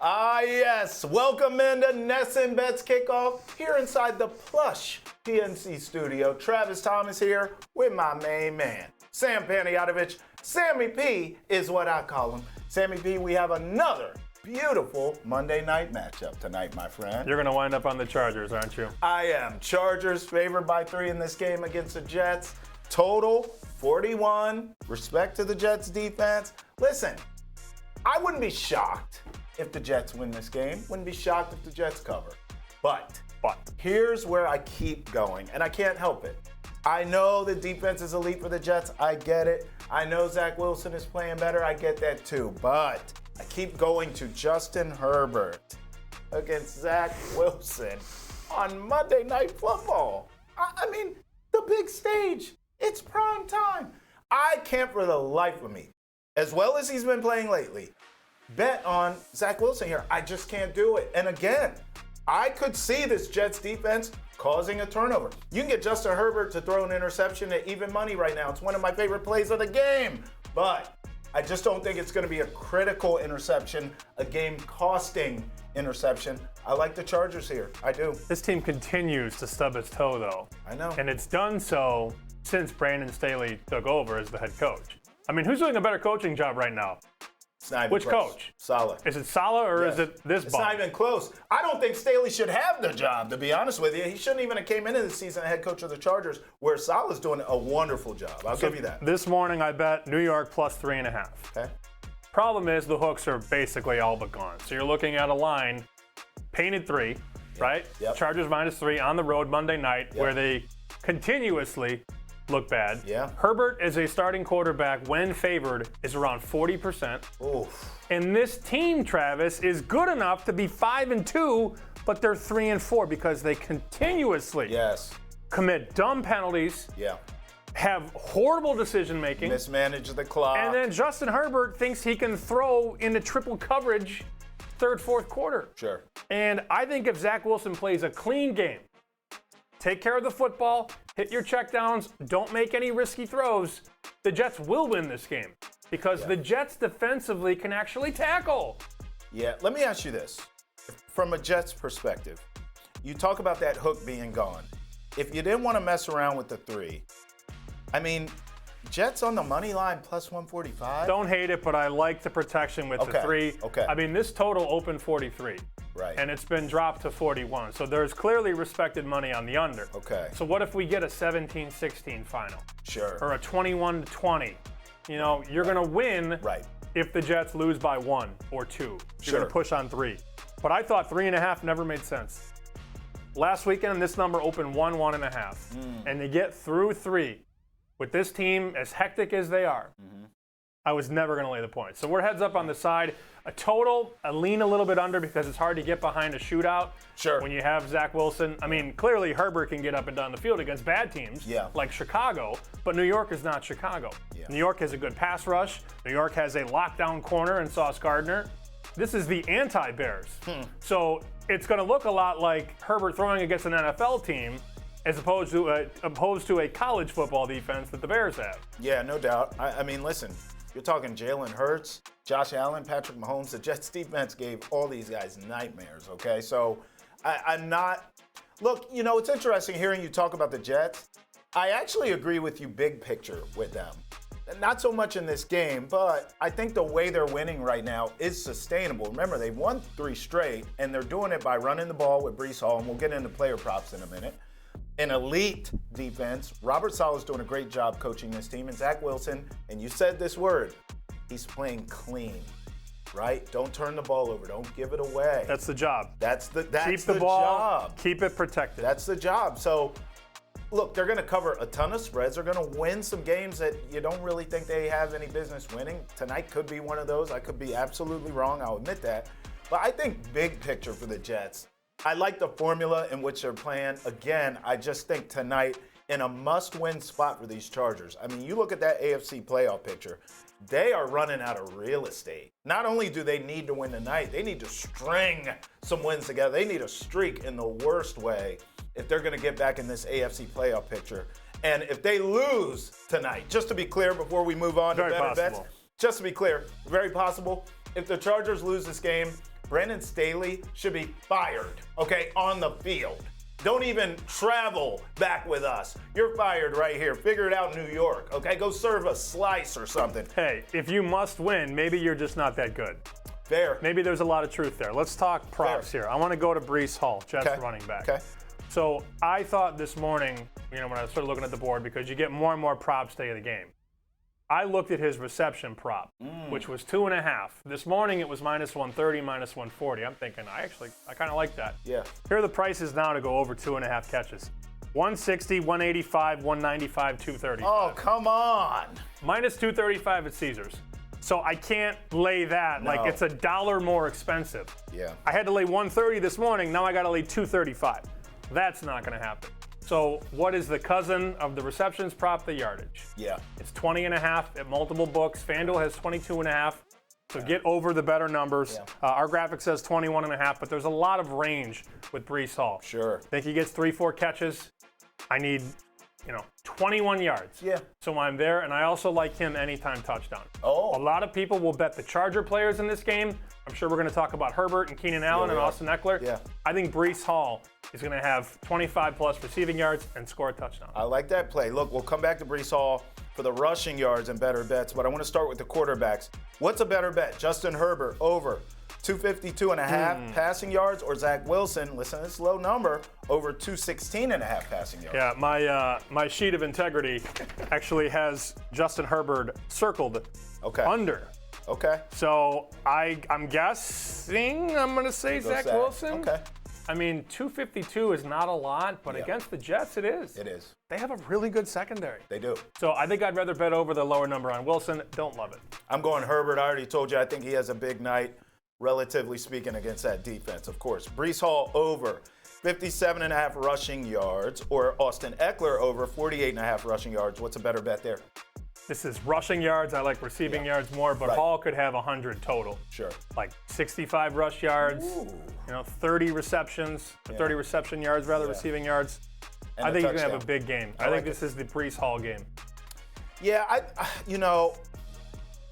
Yes. Welcome into NESN Bets Kickoff here inside the plush PNC studio. Travis Thomas here with my main man, Sam Panayotowicz. Sammy P is what I call him. Sammy P, we have another beautiful Monday night matchup tonight, my friend. You're going to wind up on the Chargers, aren't you? I am. Chargers favored by 3 in this game against the Jets. Total 41. Respect to the Jets defense. Listen, I wouldn't be shocked if the Jets win this game. Wouldn't be shocked if the Jets cover. But here's where I keep going, and I can't help it. I know the defense is elite for the Jets. I get it. I know Zach Wilson is playing better. I get that too. But I keep going to Justin Herbert against Zach Wilson on Monday Night Football. I mean, the big stage. It's prime time. I can't for the life of me, as well as he's been playing lately, bet on Zach Wilson here. I just can't do it. And again, I could see this Jets defense causing a turnover. You can get Justin Herbert to throw an interception at even money right now. It's one of my favorite plays of the game. But I just don't think it's going to be a critical interception, a game-costing interception. I like the Chargers here. I do. This team continues to stub its toe, though. I know. And it's done so since Brandon Staley took over as the head coach. I mean, who's doing a better coaching job right now? It's not even Which close. coach? Saleh. Is it Saleh or Yes. is it this It's bum? not even close. I don't think Staley should have the job, to be honest with you. He shouldn't even have came into the season head coach of the Chargers, where Saleh's doing a wonderful job. I'll give you that. This morning I bet New York plus 3.5. Okay. Problem is the hooks are basically all but gone. So you're looking at a line painted 3, right? Yep. Chargers -3 on the road Monday night, where they continuously look bad. Yeah. Herbert as a starting quarterback when favored is around 40%. Oof. And this team, Travis, is good enough to be 5-2, but they're 3-4 because they continuously Yes. commit dumb penalties, Yeah. have horrible decision making. Mismanage the clock. And then Justin Herbert thinks he can throw into triple coverage third, fourth quarter. Sure. And I think if Zach Wilson plays a clean game, take care of the football, hit your checkdowns, don't make any risky throws, the Jets will win this game because the Jets defensively can actually tackle. Yeah. Let me ask you this. From a Jets perspective, you talk about that hook being gone. If you didn't want to mess around with the 3, I mean, Jets on the money line plus 145? Don't hate it, but I like the protection with the 3. Okay. I mean, this total opened 43. Right. And it's been dropped to 41. So there's clearly respected money on the under. Okay. So what if we get a 17-16 final? Sure. Or a 21-20? You know, you're going to win Right. if the Jets lose by 1 or 2. You're Sure. going to push on 3. But I thought 3.5 never made sense. Last weekend, this number opened 1.5. And to get through 3 with this team as hectic as they are, I was never going to lay the points. So we're heads up on the side. A total, I lean a little bit under because it's hard to get behind a shootout. Sure. When you have Zach Wilson. I mean, clearly Herbert can get up and down the field against bad teams like Chicago, but New York is not Chicago. Yeah. New York has a good pass rush. New York has a lockdown corner in Sauce Gardner. This is the anti-Bears. So it's going to look a lot like Herbert throwing against an NFL team as opposed to a college football defense that the Bears have. Yeah, no doubt. I mean, listen, you're talking Jalen Hurts, Josh Allen, Patrick Mahomes. The Jets defense gave all these guys nightmares, okay? So I'm not – look, you know, it's interesting hearing you talk about the Jets. I actually agree with you big picture with them. Not so much in this game, but I think the way they're winning right now is sustainable. Remember, they've won 3 straight, and they're doing it by running the ball with Breece Hall, and we'll get into player props in a minute. An elite defense. Robert Saleh's doing a great job coaching this team. And Zach Wilson, and you said this word, he's playing clean, right? Don't turn the ball over. Don't give it away. That's the job. That's the Keep the ball, job. keep it protected. That's the job. So, look, they're going to cover a ton of spreads. They're going to win some games that you don't really think they have any business winning. Tonight could be one of those. I could be absolutely wrong. I'll admit that. But I think big picture for the Jets, I like the formula in which they're playing. Again, I just think tonight in a must-win spot for these Chargers. I mean, you look at that AFC playoff picture. They are running out of real estate. Not only do they need to win tonight, they need to string some wins together. They need a streak in the worst way if they're going to get back in this AFC playoff picture. And if they lose tonight, just to be clear before we move on to better bets, just to be clear, very possible. If the Chargers lose this game, Brandon Staley should be fired, okay, on the field. Don't even travel back with us. You're fired right here. Figure it out in New York, okay? Go serve a slice or something. Hey, if you must win, maybe you're just not that good. Fair. Maybe there's a lot of truth there. Let's talk props here. I want to go to Breece Hall, Jets running back. Okay. So I thought this morning, when I started looking at the board, because you get more and more props day of the game, I looked at his reception prop, which was 2.5. This morning it was -130, -140. I'm thinking, I kind of like that. Yeah. Here are the prices now to go over 2.5 catches. 160, 185, 195, 235. Oh, come on. -235 at Caesars. So I can't lay that. No. Like, it's $1 more expensive. Yeah. I had to lay 130 this morning. Now I got to lay 235. That's not going to happen. So what is the cousin of the receptions prop? The yardage. Yeah. It's 20.5 at multiple books. FanDuel has 22.5. So get over the better numbers. Yeah. Our graphic says 21.5, but there's a lot of range with Breece Hall. Sure. Think he gets 3-4 catches. I need, 21 yards. Yeah. So I'm there, and I also like him anytime touchdown. Oh. A lot of people will bet the Charger players in this game. I'm sure we're going to talk about Herbert and Keenan Allen and Austin Eckler. Yeah. I think Breece Hall is going to have 25-plus receiving yards and score a touchdown. I like that play. Look, we'll come back to Breece Hall for the rushing yards and better bets, but I want to start with the quarterbacks. What's a better bet? Justin Herbert over 252.5 passing yards, or Zach Wilson, listen to this low number, over 216.5 passing yards? Yeah, my sheet of integrity actually has Justin Herbert circled under. Okay. So I'm guessing I'm going to say Zach Wilson. Okay. I mean, 252 is not a lot, but against the Jets, it is. It is. They have a really good secondary. They do. So I think I'd rather bet over the lower number on Wilson. Don't love it. I'm going Herbert. I already told you I think he has a big night, relatively speaking, against that defense, of course. Breece Hall over 57.5 rushing yards, or Austin Eckler over 48.5 rushing yards. What's a better bet there? This is rushing yards. I like receiving yards more, but Hall could have 100 total. Sure. Like 65 rush yards, 30 receptions, 30 reception yards, receiving yards. And I think he's going to touchdown. have a big game. I think this is the Breece Hall game. Yeah,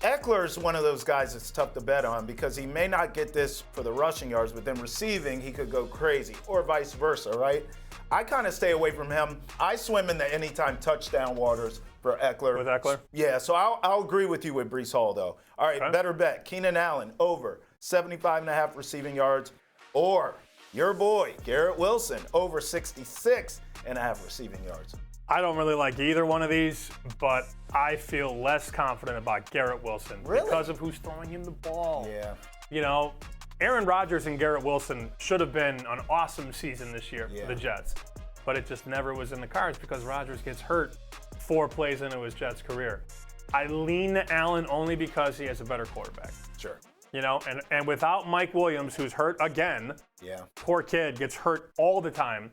Eckler's one of those guys that's tough to bet on because he may not get this for the rushing yards, but then receiving, he could go crazy, or vice versa, right? I kind of stay away from him. I swim in the anytime touchdown waters for Eckler. With Eckler? Yeah, so I'll agree with you with Breece Hall, though. All right, better bet. Keenan Allen over 75.5 receiving yards, or your boy, Garrett Wilson, over 66.5 receiving yards. I don't really like either one of these, but I feel less confident about Garrett Wilson because of who's throwing him the ball. Yeah. Aaron Rodgers and Garrett Wilson should have been an awesome season this year for the Jets, but it just never was in the cards because Rodgers gets hurt 4 plays into his Jets career. I lean to Allen only because he has a better quarterback. Sure. And without Mike Williams, who's hurt again, poor kid, gets hurt all the time,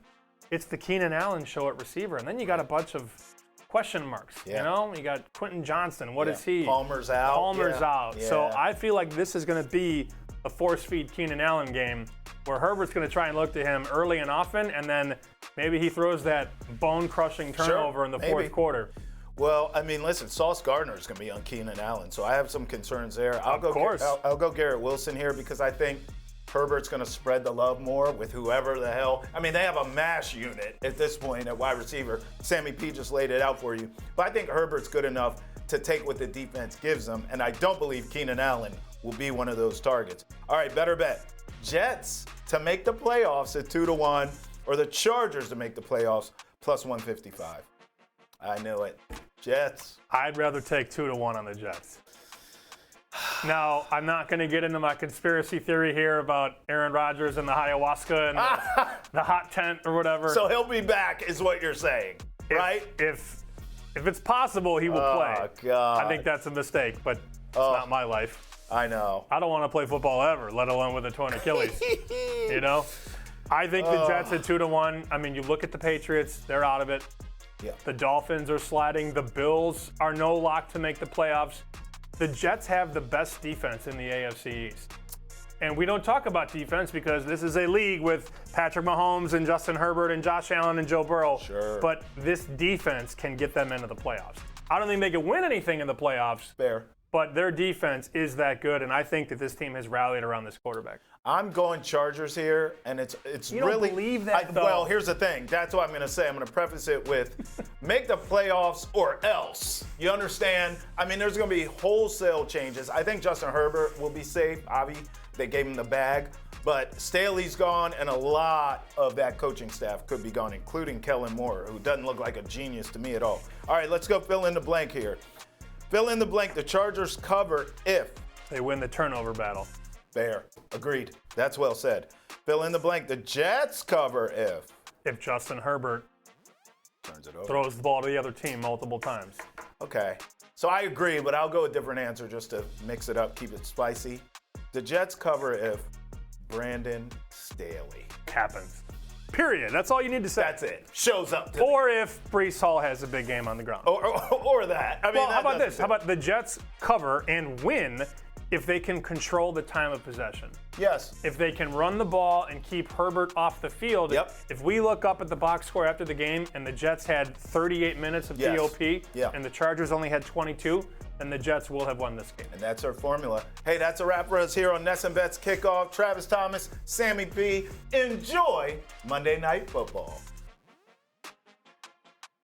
it's the Keenan Allen show at receiver. And then you got a bunch of question marks, You got Quentin Johnston. What is he? Palmer's out. out. Yeah. So I feel like this is going to be a force-feed Keenan Allen game where Herbert's going to try and look to him early and often, and then maybe he throws that bone-crushing turnover in the fourth quarter. Well, I mean, listen, Sauce Gardner is going to be on Keenan Allen, so I have some concerns there. I'll go Garrett Wilson here because I think Herbert's going to spread the love more with whoever the hell. I mean, they have a mash unit at this point at wide receiver. Sammy P just laid it out for you. But I think Herbert's good enough to take what the defense gives them, and I don't believe Keenan Allen will be one of those targets. All right, better bet. Jets to make the playoffs at 2-1, or the Chargers to make the playoffs plus 155. I knew it. Jets. I'd rather take 2-1 on the Jets. Now, I'm not going to get into my conspiracy theory here about Aaron Rodgers and the ayahuasca and the hot tent or whatever. So he'll be back, is what you're saying, right? If it's possible, he will play. Oh, God. I think that's a mistake, but it's not my life. I know. I don't want to play football ever, let alone with a torn Achilles. I think the Jets at 2-1. I mean, you look at the Patriots; they're out of it. Yeah. The Dolphins are sliding. The Bills are no lock to make the playoffs. The Jets have the best defense in the AFC East. And we don't talk about defense because this is a league with Patrick Mahomes and Justin Herbert and Josh Allen and Joe Burrow. Sure. But this defense can get them into the playoffs. I don't think they can win anything in the playoffs. Fair. but their defense is that good, and I think that this team has rallied around this quarterback. I'm going Chargers here, and it's You really. don't believe that, though. Well, here's the thing. That's what I'm going to say. I'm going to preface it with make the playoffs or else. You understand? I mean, there's going to be wholesale changes. I think Justin Herbert will be safe. Avi, they gave him the bag. But Staley's gone, and a lot of that coaching staff could be gone, including Kellen Moore, who doesn't look like a genius to me at all. All right, let's go fill in the blank here. Fill in the blank. The Chargers cover if they win the turnover battle. Fair. Agreed. That's well said. Fill in the blank. The Jets cover if Justin Herbert turns it over. throws the ball to the other team multiple times. Okay. So I agree, but I'll go a different answer just to mix it up, keep it spicy. The Jets cover if Brandon Staley Happens. Period. That's all you need to say. That's it. Shows up. To Or if Breece Hall has a big game on the ground. or that. I mean, Well, that how about doesn't this? How about the Jets cover and win if they can control the time of possession? Yes. If they can run the ball and keep Herbert off the field. Yep. If we look up at the box score after the game and the Jets had 38 minutes of Yes. DOP Yeah. and the Chargers only had 22, then the Jets will have won this game. And that's our formula. Hey, that's a wrap for us here on NESN Bets Kickoff. Travis Thomas, Sammy P. Enjoy Monday Night Football.